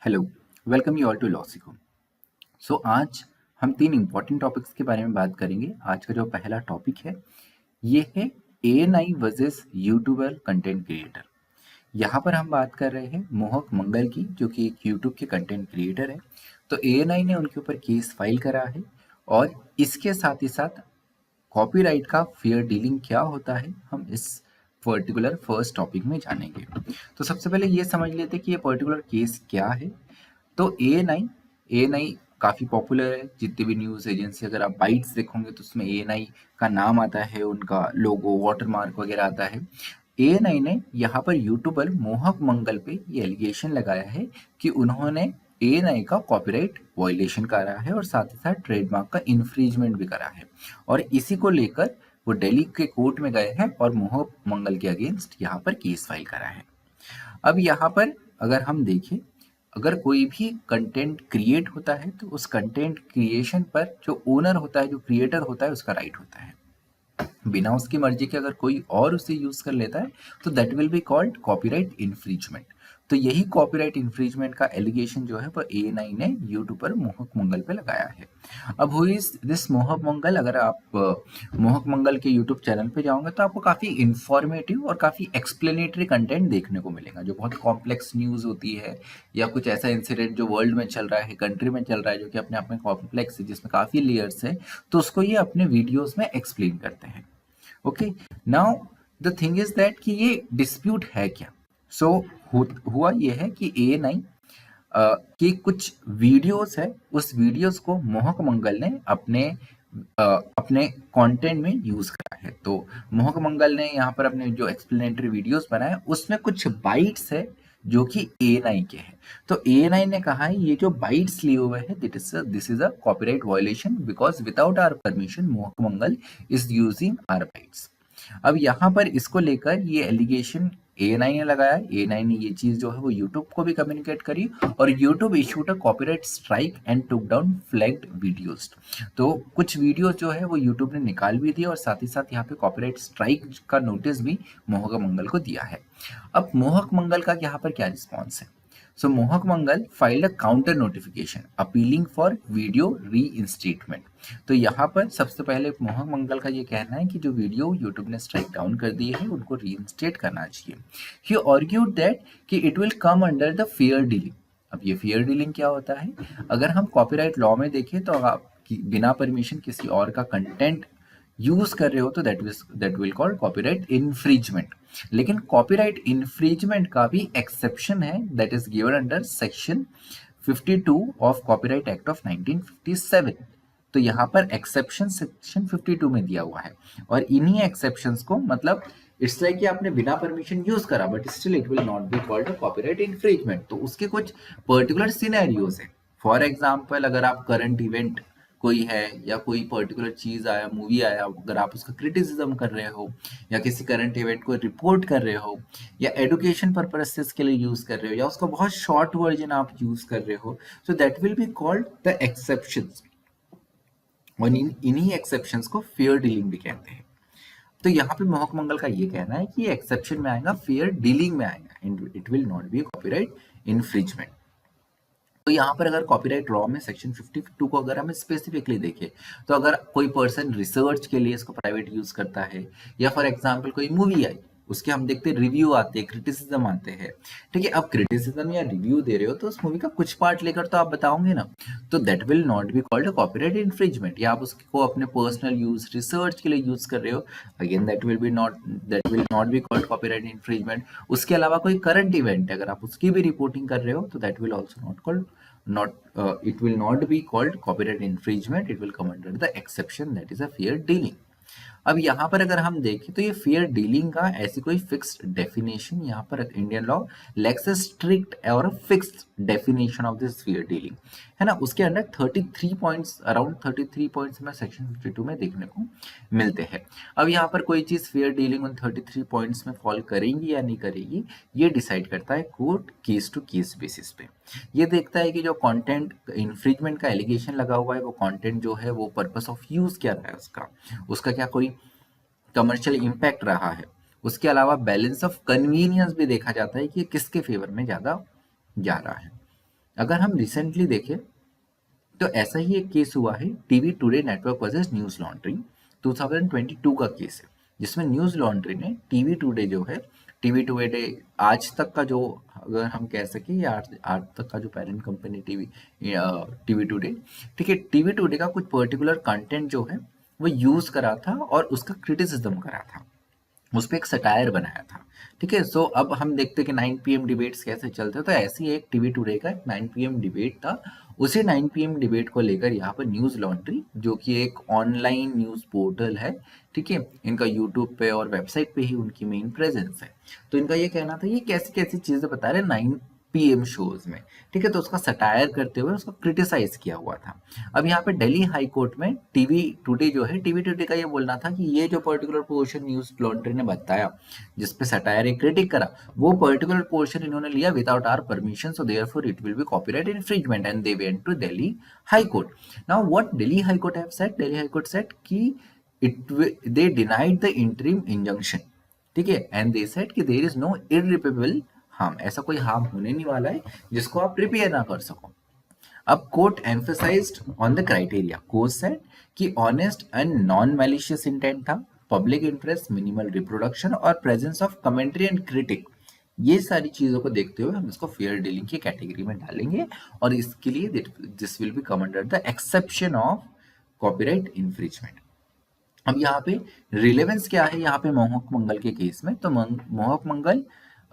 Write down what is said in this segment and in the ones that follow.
Hello, welcome you all to LawSikho. So आज हम 3 important topics के बारे में बात करेंगे। आज का जो पहला टॉपिक है, ये है ANI versus YouTuber content creator. यहाँ पर हम बात कर रहे हैं मोहक मंगल की, जो कि एक यूट्यूब के कंटेंट क्रिएटर है। तो एएनआई ने उनके ऊपर केस फाइल करा है और इसके साथ ही साथ कॉपीराइट का फेयर डीलिंग क्या होता है, हम इस पर्टिकुलर फर्स्ट टॉपिक में जानेंगे। तो सबसे पहले ये समझ लेते हैं कि ये पर्टिकुलर केस क्या है। तो ए एन आई काफ़ी पॉपुलर है। जितनी भी न्यूज़ एजेंसी, अगर आप बाइट्स देखोगे तो उसमें एएनआई का नाम आता है, उनका लोगो वाटरमार्क वगैरह आता है। एएनआई ने यहाँ पर यूट्यूबर मोहक मंगल पे ये एलिगेशन लगाया है कि उन्होंने एएनआई का कॉपीराइट वायलेशन करा है और साथ ही साथ ट्रेडमार्क का इन्फ्रिजमेंट भी करा है। और इसी को लेकर वो दिल्ली के कोर्ट में गए हैं और मोहक मंगल के अगेंस्ट यहाँ पर केस फाइल करा है। अब यहाँ पर अगर हम देखें, अगर कोई भी कंटेंट क्रिएट होता है तो उस कंटेंट क्रिएशन पर जो ओनर होता है, जो क्रिएटर होता है, उसका राइट होता है। बिना उसकी मर्जी के अगर कोई और उसे यूज कर लेता है तो that will be called copyright infringement. तो यही कॉपीराइट इन्फ्रिजमेंट का एलिगेशन जो है वो एएनआई ने यूट्यूब पर मोहक मंगल पे लगाया है। अब हु इज दिस मोहक मंगल? अगर आप मोहक मंगल के यूट्यूब चैनल पे जाओगे तो आपको काफ़ी इंफॉर्मेटिव और काफ़ी एक्सप्लेनेटरी कंटेंट देखने को मिलेगा, जो बहुत कॉम्प्लेक्स न्यूज़ होती है या कुछ ऐसा इंसिडेंट जो वर्ल्ड में चल रहा है, कंट्री में चल रहा है, जो कि अपने आप में कॉम्प्लेक्स है, जिसमें काफ़ी लेयर्स है, तो उसको ये अपने वीडियोज़ में एक्सप्लेन करते हैं। Okay, now the thing is that कि ये डिस्प्यूट है क्या। सो हुआ ये है कि एएनआई की कुछ वीडियोस है, उस वीडियोस को मोहक मंगल ने अपने कंटेंट में यूज करा है। तो मोहक मंगल ने यहाँ पर अपने जो एक्सप्लेनेटरी वीडियोस बनाए उसमें कुछ बाइट्स है जो कि एएनआई के हैं। तो एएनआई ने कहा है ये जो बाइट्स लिए हुए हैं this is a copyright violation because without our permission Mohak Mangal is using our bites. अब यहाँ पर इसको लेकर ये एलिगेशन एएनआई ने लगाया। एएनआई ने ये चीज जो है वो यूट्यूब को भी कम्युनिकेट करी और YouTube issued a copyright strike and took down flagged videos. तो कुछ वीडियोस जो है वो यूट्यूब ने निकाल भी दिया और साथ ही साथ यहाँ पे कॉपीराइट स्ट्राइक का नोटिस भी मोहक मंगल को दिया है। अब मोहक मंगल का यहाँ पर क्या रिस्पॉन्स है? So Mohak Mangal filed a counter notification appealing for video reinstatement. तो यहाँ पर सबसे पहले मोहक मंगल का ये कहना है कि जो वीडियो यूट्यूब ने स्ट्राइक डाउन कर दिए है उनको रीइंस्टेट करना चाहिए। ही आर्ग्यूड दैट कि it will come under the fair dealing. अब ये फेयर डीलिंग क्या होता है? अगर हम कॉपीराइट लॉ में देखें तो आप बिना परमिशन किसी और का कंटेंट यूज कर रहे हो तो that will called copyright infringement. लेकिन कॉपीराइट इन्फ्रिजमेंट का भी एक्सेप्शन है, that is given under section 52 of copyright act of 1957। तो यहाँ पर एक्सेप्शन सेक्शन 52 में दिया हुआ है और इन्हीं एक्सेप्शंस को, मतलब इट्स लाइक कि आपने बिना परमिशन यूज करा but still it will not be called a copyright infringement. तो उसके कुछ पर्टिकुलर सिनेरियोज है। फॉर एग्जाम्पल, अगर आप करंट इवेंट कोई है या कोई पर्टिकुलर चीज आया, मूवी आया, अगर आप उसका क्रिटिसिज्म कर रहे हो या किसी करंट इवेंट को रिपोर्ट कर रहे हो या एडुकेशन पर्पसेस के लिए यूज कर रहे हो या उसका बहुत शॉर्ट वर्जन आप यूज कर रहे हो, so that will be called the exceptions। और इन्हीं एक्सेप्शंस को फेयर डीलिंग भी कहते हैं। तो यहाँ पे मोहक मंगल का ये कहना है कि ये एक्सेप्शन में आएगा, फेयर डीलिंग में आएगा and it will not be copyright infringement. तो यहाँ पर अगर कॉपीराइट लॉ में सेक्शन 52 को अगर हम स्पेसिफिकली देखें तो अगर कोई पर्सन रिसर्च के लिए इसको प्राइवेट यूज करता है या फॉर एग्जांपल कोई मूवी आई, उसके हम देखते हैं रिव्यू आते हैं, क्रिटिसिज्म आते हैं, ठीक है। अब क्रिटिसिज्म या रिव्यू दे रहे हो तो उस मूवी का कुछ पार्ट लेकर तो आप बताओगे ना, तो that will not be called a copyright infringement. या आप उसको अपने पर्सनल यूज, रिसर्च के लिए यूज कर रहे हो, again that will not be called copyright infringement. उसके अलावा कोई करंट इवेंट है, अगर आप उसकी भी रिपोर्टिंग कर रहे हो तो that will also not called not it will not be called copyright infringement, it will come under the exception, that is a fair dealing। अब यहाँ पर अगर हम देखें तो ये फेयर डीलिंग का ऐसी कोई फिक्स्ड डेफिनेशन यहाँ पर Indian law lacks a strict और fixed definition of this fair dealing, है ना। उसके अंदर 33 पॉइंट्स, अराउंड 33 पॉइंट्स में सेक्शन 52 में देखने को मिलते हैं। अब यहाँ पर कोई चीज फेयर डीलिंग उन 33 पॉइंट्स में फॉल करेंगी या नहीं करेगी, ये डिसाइड करता है court case to case basis पे। ये देखता है कि जो कंटेंट इन्फ्रिजमेंट का एलिगेशन लगा हुआ है वो कंटेंट जो है वो पर्पस ऑफ यूज क्या रहा है, उसका क्या कोई कमर्शियल इम्पैक्ट रहा है। उसके अलावा बैलेंस ऑफ कन्वीनियंस भी देखा जाता है कि किसके फेवर में ज्यादा जा रहा है। अगर हम रिसेंटली देखें तो ऐसा ही एक केस हुआ है, TV today network versus news laundry 2022 का केस है, जिसमें न्यूज लॉन्ड्री ने टीवी टुडे जो है, टीवी टुडे आज तक का जो, अगर हम कह सके, या आज तक का जो parent company TV TV today, ठीक है, टीवी टुडे का कुछ पर्टिकुलर कंटेंट जो है वो यूज करा था और उसका क्रिटिसिज्म करा था, उस पे एक सटायर बनाया था। ठीक है, सो अब हम देखते हैं कि 9 पीएम डिबेट्स कैसे चलते हैं, तो ऐसी एक टीवी टुडे का 9 पीएम डिबेट था। उसी 9 पीएम डिबेट को लेकर यहाँ पर न्यूज़ लॉन्ड्री, जो कि एक ऑनलाइन न्यूज़ पोर्टल है, ठीक है, इनका यूट्यूब पे और वेबसाइट पे ही उनकी मेन प्रेजेंस है, तो इनका ये कहना था ये कैसी कैसी चीज़ें बता रहे 9 पीएम शोज में, ठीक है, तो उसका सटायर करते हुए उसको क्रिटिसाइज किया हुआ था। अब यहाँ पे दिल्ली हाई कोर्ट में टीवी टुडे जो है, टीवी टुडे का ये बोलना था कि ये जो पर्टिकुलर पोर्शन न्यूज लॉन्ड्री ने बताया, जिसपे सटायर एक क्रिटिक करा, वो पर्टिकुलर पोर्शन इन्होंने लिया without our permission, so therefore it will be copyright infringement and they went to Delhi High Court. Now what Delhi High Court have said, Delhi High Court said कि they denied the interim injunction, ठीक है, and they said कि there is no irreparable harm, ऐसा कोई harm होने नहीं वाला है जिसको आप रिपेयर ना कर सको। अब court emphasized on the criteria, court said कि honest and non malicious intent था, पब्लिक इंटरेस्ट, मिनिमल रिप्रोडक्शन और presence of commentary and critic, ये सारी चीजों को देखते हुए हम इसको फेयर डीलिंग की कैटेगरी में डालेंगे, और इसके लिए this will be come under the exception of copyright infringement. अब यहाँ पे रिलेवेंस क्या है यहाँ पे मोहक मंगल के केस में, तो मोहक मंगल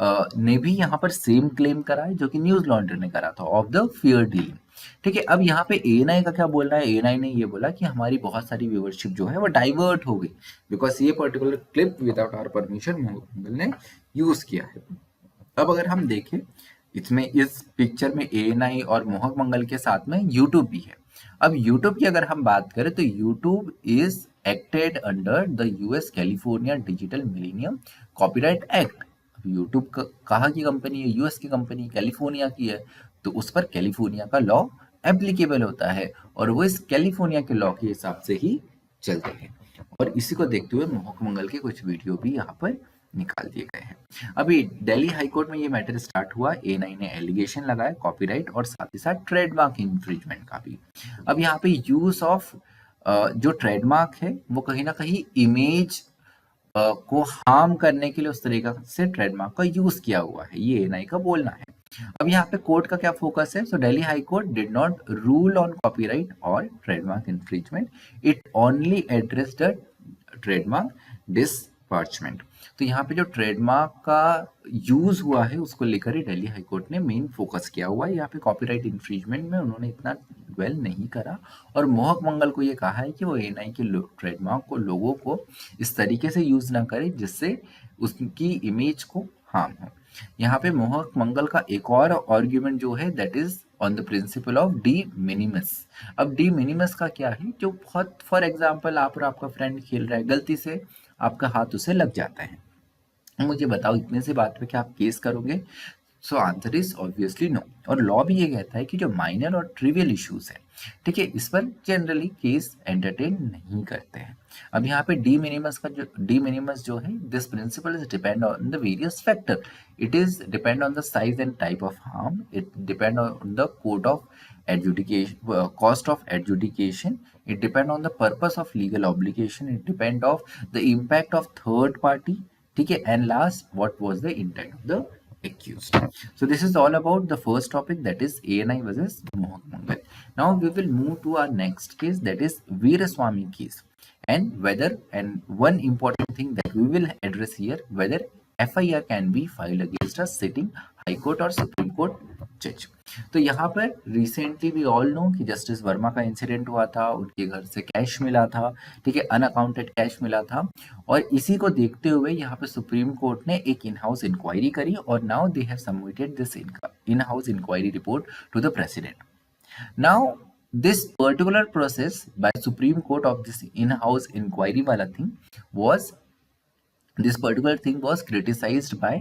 ने भी यहाँ पर सेम क्लेम करा है जो कि न्यूज लॉन्ड्री ने करा था ऑफ द फेयर डीलिंग। ठीक है, अब यहाँ पे एएनआई का क्या बोलना है, एएनआई ने ये बोला कि हमारी बहुत सारी व्यूअरशिप जो है वो डाइवर्ट हो गई बिकॉज ये particular clip without our permission Mohak Mangal ने यूज किया है। अब अगर हम देखें इसमें, इस पिक्चर में एएनआई और मोहक मंगल के साथ में यूट्यूब भी है। अब यूट्यूब की अगर हम बात करें तो YouTube is acted under the US California digital millennium copyright act. YouTube कहाँ की कंपनी है, यूएस की कंपनी, कैलिफोर्निया की है, तो उस पर कैलिफोर्निया का लॉ एप्लीकेबल होता है और वो इस कैलिफोर्निया के लॉ के हिसाब से ही चलते हैं। और इसी को देखते हुए मोहक मंगल के कुछ वीडियो भी यहाँ पर निकाल दिए गए हैं। अभी दिल्ली हाईकोर्ट में ये मैटर स्टार्ट हुआ, एएनआई ने एलिगेशन लगाया कॉपीराइट और साथ ही साथ ट्रेडमार्क इंफ्रिंजमेंट का भी। अब यहाँ पे यूज ऑफ जो ट्रेडमार्क है वो कहीं ना कहीं इमेज को हार्म करने के लिए उस तरीका से ट्रेडमार्क का यूज किया हुआ है, ये एएनआई का बोलना है। अब यहाँ पे कोर्ट का क्या फोकस है, so Delhi High Court did not rule on copyright और trademark infringement, it only address the trademark disparagement. तो यहाँ पे जो ट्रेडमार्क का यूज हुआ है उसको लेकर ही दिल्ली हाई कोर्ट ने मेन फोकस किया हुआ है। यहाँ पे कॉपीराइट इन्फ्रिंजमेंट में उन्होंने इतना वेल नहीं करा और मोहक मंगल को ये कहा है कि वो एएनआई के ट्रेडमार्क को लोगों को इस तरीके से यूज ना करे जिससे उसकी इमेज को हार्म हो। यहाँ पे मोहक मंगल का एक और आर्ग्यूमेंट जो है that is on the principle of D minimus. अब डी मिनिमस का क्या है, जो बहुत, फॉर एग्जांपल आप और आपका फ्रेंड खेल रहा है, गलती से आपका हाथ उसे लग जाता है, मुझे बताओ इतने से बात पे क्या आप केस करोगे? So answer is obviously no. और लॉ भी ये कहता है कि जो माइनर और ट्रिवियल इश्यूज है, ठीक है, इस पर जनरली केस एंटरटेन नहीं करते हैं। अब यहाँ पे डी मिनिमस जो है, this principle is depend on the various factor, it is depend on the size and type of harm, it depend on the code of adjudication, cost of adjudication, it depend on the purpose of legal obligation, it depend of the impact of third party, ठीक है, and last what was the intent of the accused. So this is all about the first topic, that is ANI versus Mohak Mangal. Now we will move to our next case, that is Veeraswamy case, and one important thing that we will address here, whether FIR can be filed against a sitting High Court or Supreme Court judge. तो यहाँ पर recently we all know कि justice Verma का incident हुआ था, उनके घर से कैश मिला था, ठीक है, अनअकाउंटेड कैश मिला था, और इसी को देखते हुए यहाँ पे सुप्रीम कोर्ट ने एक इन हाउस इंक्वायरी करी और now they have submitted this in house inquiry report to the president. Now this particular process by Supreme Court of this in-house inquiry wala thing was, this particular thing was criticized by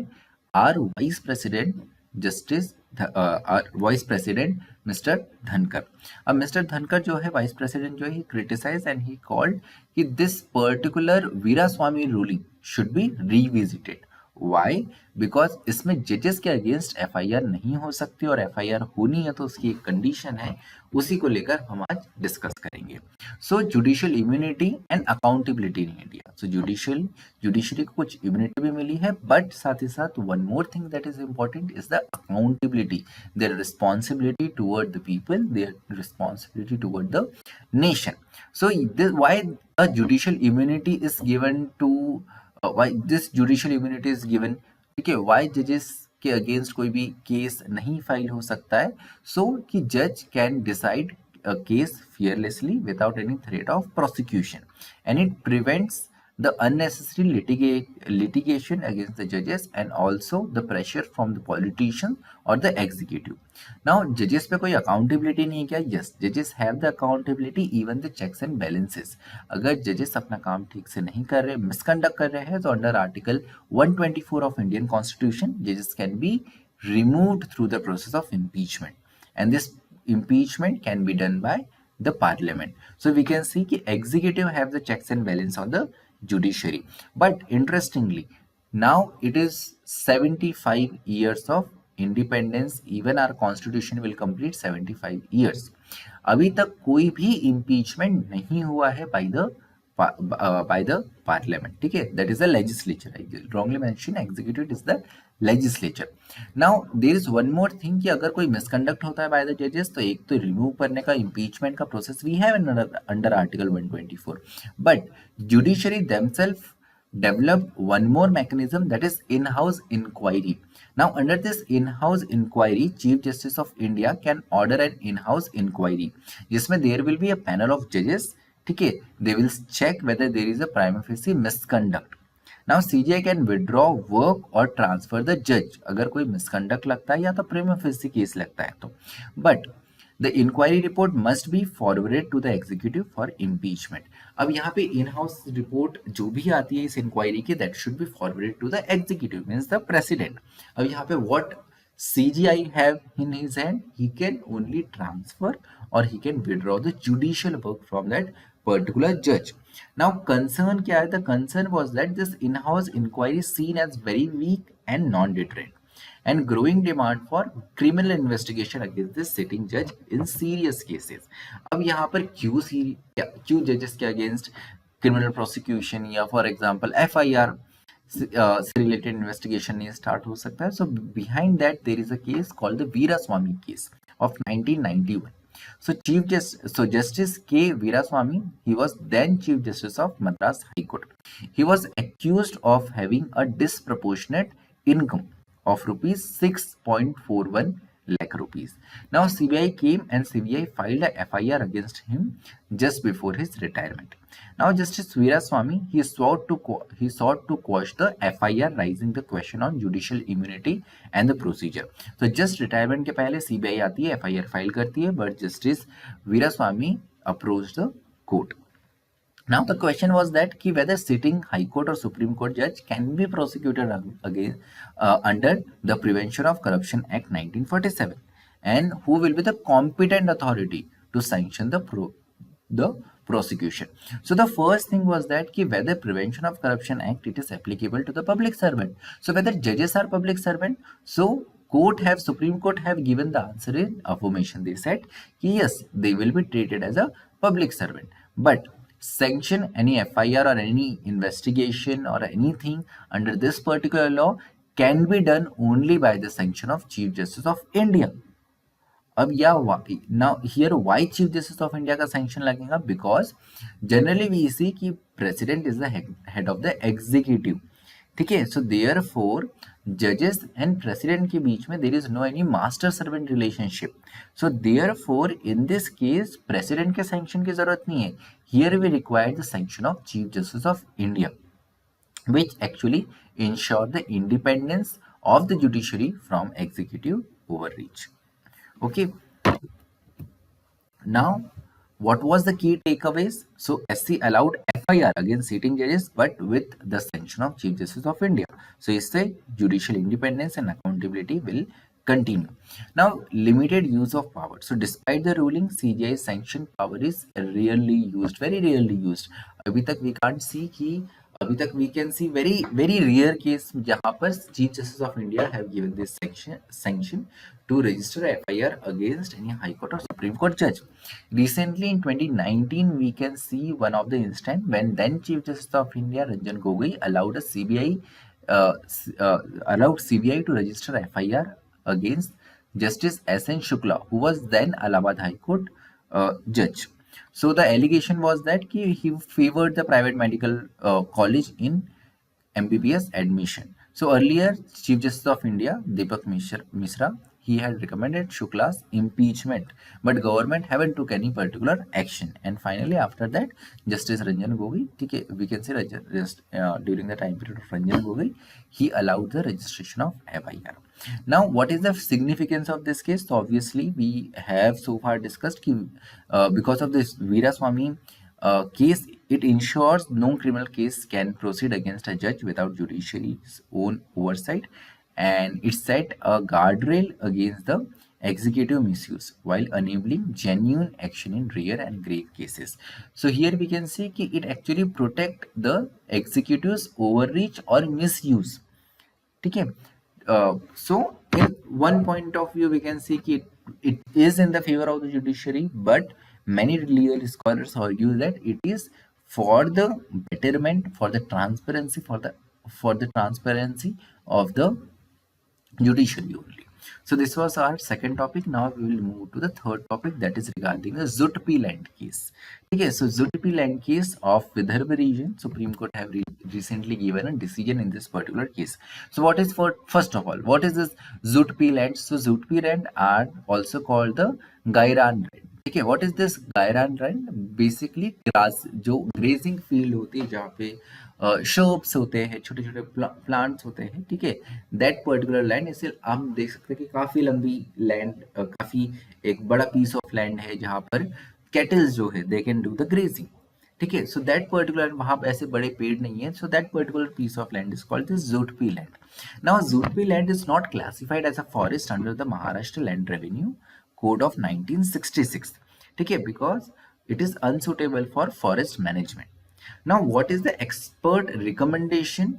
our Vice President Justice our Vice President Mr. Dhankar. अब mister धनकर जो है vice president जो है, he criticized and he called कि this particular Veeraswami ruling should be revisited. Why? Because इसमें जजेस के अगेंस्ट एफआईआर नहीं हो सकती, और एफआईआर होनी है तो उसकी एक कंडीशन है, उसी को लेकर हम आज डिस्कस करेंगे। So judicial immunity and accountability in India. So judiciary को कुछ इम्यूनिटी भी मिली है, बट साथ ही साथ one more thing that is important is the accountability, their responsibility toward the people, their responsibility toward the nation. So why a judicial immunity is given to why this judicial immunity is given, ठीक है, why judges के against कोई भी case नहीं file हो सकता है, सो कि जज can decide a case fearlessly without any threat of prosecution, and it prevents the unnecessary litigation against the judges and also the pressure from the politician or the executive. Now judges पे कोई accountability नहीं है क्या? Yes, judges have the accountability, even the checks and balances. अगर judges अपना काम ठीक से नहीं कर रहे, मिसकंडक्ट कर रहे हैं, तो under article 124 of Indian constitution judges can be removed through the process of impeachment, and this impeachment can be done by the parliament. So we can see कि executive have the checks and balance on the judiciary. But interestingly, now it is 75 years of independence, even our constitution will complete 75 years. अभी तक कोई भी impeachment नहीं हुआ है by the parliament, ठीक है, that is the legislature. I wrongly mentioned executive is the legislature. Now there is one more thing कि अगर कोई misconduct होता है by the judges, तो एक तो remove करने का impeachment का process we have under article 124, but judiciary themselves developed one more mechanism, that is in-house inquiry. Now under this in-house inquiry, Chief Justice of India can order an in-house inquiry, जिसमें there will be a panel of judges, ठीक है, they will check whether there is a prima facie misconduct. Now CJI can withdraw work or transfer the judge, अगर कोई misconduct लगता है या तो prima facie case लगता है तो, but the inquiry report must be forwarded to the executive for impeachment. अब यहाँ पे in house report जो भी आती है इस inquiry की, that should be forwarded to the executive, means the president. अब यहाँ पे what CGI have in his hand, he can only transfer or he can withdraw the judicial work from that particular judge. Now concern क्या है? The concern was that this in-house inquiry is seen as very weak and non-deterrent, and growing demand for criminal investigation against this sitting judge in serious cases. अब यहाँ पर क्यों जजेस के against criminal prosecution या for example FIR से related investigation नहीं start हो सकता है? So behind that there is a case called the Veeraswami case of 1991. So Justice K. Veeraswamy, he was then Chief Justice of Madras High Court. He was accused of having a disproportionate income of rupees 6.41 lakh rupees. Now CBI came and CBI filed a FIR against him just before his retirement. Now Justice Veeraswamy, he sought to quash the FIR, raising the question on judicial immunity and the procedure. So just retirement के पहले CBI आती है, FIR file करती है, but Justice Veeraswamy approached the court. Now the question was that कि whether sitting High Court or Supreme Court judge can be prosecuted again under the Prevention of Corruption Act 1947, and who will be the competent authority to sanction the prosecution. So the first thing was that कि whether Prevention of Corruption Act it is applicable to the public servant. So whether judges are public servant, so Supreme Court have given the answer in affirmation. They said कि yes, they will be treated as a public servant, but sanction any FIR or any investigation or anything under this particular law can be done only by the sanction of Chief Justice of India. अब now here why Chief Justice of India का sanction लगेगा? Because generally we see कि president is the head of the executive, ठीक है. So therefore judges and president के बीच में there is no any master servant relationship. So therefore in this case president के sanction की जरूरत नहीं है. Here we require the sanction of Chief Justice of India, which actually ensure the independence of the judiciary from executive overreach. Okay, now what was the key takeaways? So SC allowed FIR against sitting judges but with the sanction of Chief Justice of India. So इससे judicial independence and accountability will continue. Now limited use of power. So despite the ruling, CJI sanction power is rarely used, very rarely used. अभी तक we can't see कि अभी तक we can see very very rare case जहां पर chief justice of India have given this sanction to register FIR against any high court or supreme court judge. Recently in 2019 we can see one of the instant when then chief justice of India Ranjan Gogoi allowed uh, uh, CBI to register FIR against Justice SN Shukla, who was then Allahabad High Court judge. So the allegation was that he favored the private medical college in MBBS admission. So earlier, Chief Justice of India, Deepak Misra, he had recommended Shukla's impeachment, but government haven't took any particular action. And finally, after that, Justice Ranjan Gogoi, we can say during the time period of Ranjan Gogoi, he allowed the registration of FIR. Now, what is the significance of this case? So obviously, we have so far discussed because of this Veeraswamy case, it ensures no criminal case can proceed against a judge without judiciary's own oversight, and it set a guardrail against the executive misuse while enabling genuine action in rare and grave cases. So here we can see that it actually protect the executive's overreach or misuse. ठीक है. So in one point of view we can see that it is in the favor of the judiciary, but many legal scholars argue that it is for the betterment, for the transparency, for the transparency of the judiciary only. So this was our second topic. Now we will move to the third topic, that is regarding the Zutphi land case. Okay, so Zutphi land case of Vidarbha region, Supreme Court have recently given a decision in this particular case. So what is first of all, what is this Zutphi land? So Zutphi land are also called the Gairan land. ठीक है, what is this Gairan land? Basically grass, जो grazing field होती है जहाँ पे shrubs होते हैं, छोटे छोटे प्लांट्स होते हैं, ठीक है, दैट पर्टिकुलर लैंड. इसे हम देख सकते हैं कि काफी लंबी लैंड, काफी एक बड़ा पीस ऑफ लैंड है जहाँ पर कैटल्स जो है they can do the grazing. ठीक है, सो दैट पर्टिकुलर, वहां ऐसे बड़े पेड़ नहीं है, so that particular piece of land is called this Zutphi land. Now Zutphi land is not classified as a forest under the Maharashtra Land Revenue Code of 1966. ठीक है, because it is unsuitable for forest management. Now what is the expert recommendation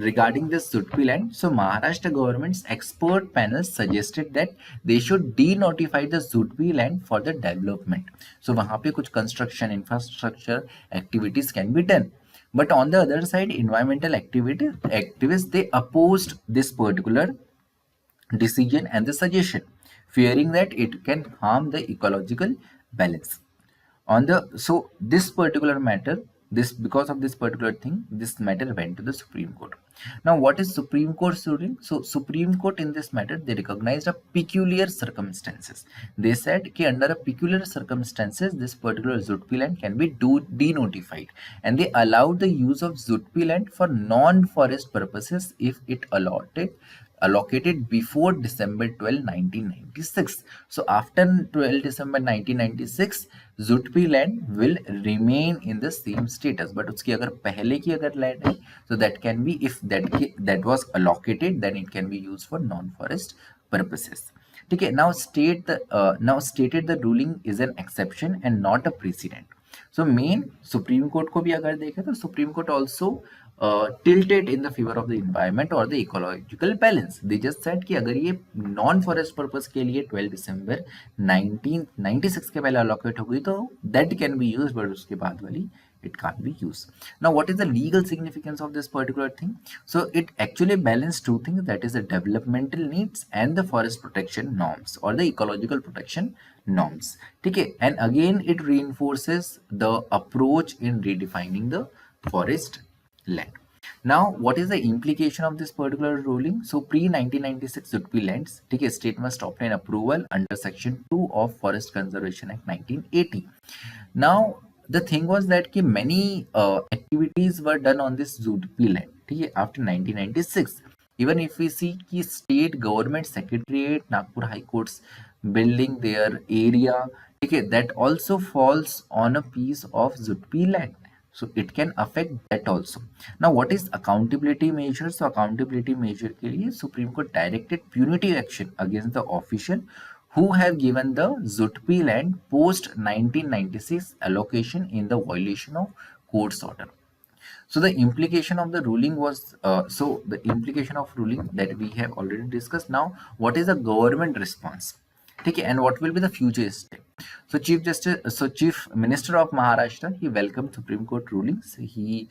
regarding this Zutphi land? So Maharashtra government's expert panel suggested that they should denotify the Zutphi land for the development. So वहाँ पे कुछ construction infrastructure activities can be done. But on the other side, environmental activists, they opposed this particular decision and the suggestion, fearing that it can harm the ecological balance. So this particular matter, because of this particular thing, this matter went to the Supreme Court. Now what is Supreme Court's ruling? So Supreme Court in this matter, they recognized a peculiar circumstances. They said that under a peculiar circumstances, this particular Zutphi land can be denotified, and they allowed the use of Zutphi land for non-forest purposes if it allocated before December 12, 1996. So after 12 December 1996, Zutphi land will remain in the same status. But उसकी अगर पहले की अगर land है, so that can be, if that was allocated, then it can be used for non-forest purposes. ठीक है, now stated the ruling is an exception and not a precedent. So main Supreme Court को भी अगर देखें तो Supreme Court also tilted in the favor of the environment or the ecological balance. They just said कि अगर ये non forest purpose के लिए 12 दिसंबर 1996 के पहले allocate हो गई तो that can be used, but उसके बाद वाली it can't be used. Now what is the legal significance of this particular thing? So it actually balances two things, that is the developmental needs and the forest protection norms or the ecological protection norms. ठीक है, and again it reinforces the approach in redefining the forest land. Now what is the implication of this particular ruling? So pre 1996 Zutphi lands, ठीक है, state must obtain approval under section 2 of Forest Conservation Act 1980. Now the thing was that कि many activities were done on this Zutphi land, ठीक है, after 1996. Even if we see कि state government secretariat, Nagpur High Court's building their area, ठीक है, that also falls on a piece of Zutphi land. So it can affect that also. Now what is accountability measure? So accountability measure के लिए Supreme Court directed punitive action against the official who have given the Zutphi land post 1996 allocation in the violation of court's order. So the implication of the ruling was the implication of ruling that we have already discussed. Now, what is the government response? Okay, and what will be the future step? So Chief Minister of Maharashtra, he welcomed Supreme Court rulings. He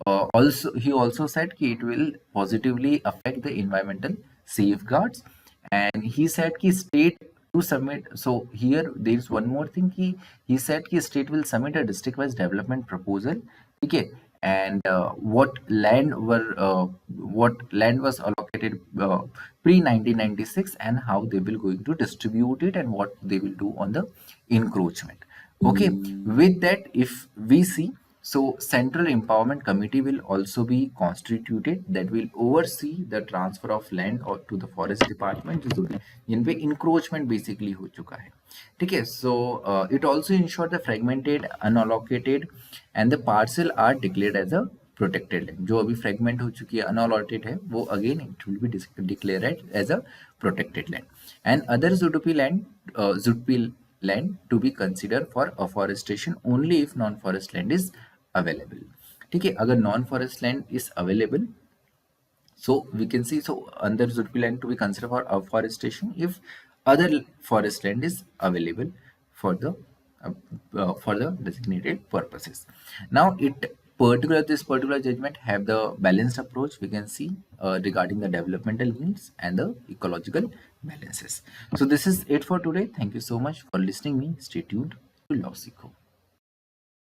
also said that it will positively affect the environmental safeguards, and he said that state to submit. So here there is one more thing. He said that state will submit a district-wise development proposal. Okay, and what land was allocated pre 1996, and how they will going to distribute it, and what they will do on the encroachment. Okay, with that, if we see, so Central Empowerment Committee will also be constituted that will oversee the transfer of land or to the forest department, जिन पे encroachment basically हो चुका है. ठीक है, so it also ensure the fragmented, unallocated and the parcel are declared as a protected land. जो अभी fragment हो चुकी है, unallotted है, वो again it will be declared as a protected land. And other ZUDP land to be considered for afforestation only if non-forest land is available. ठीक है, अगर non-forest land is available, so we can see, so under ZUDP land to be considered for afforestation if other forest land is available for the designated purposes. Now this particular judgment have the balanced approach, we can see, regarding the developmental needs and the ecological balances. So this is it for today. Thank you so much for listening me. Stay tuned to Law Seekho.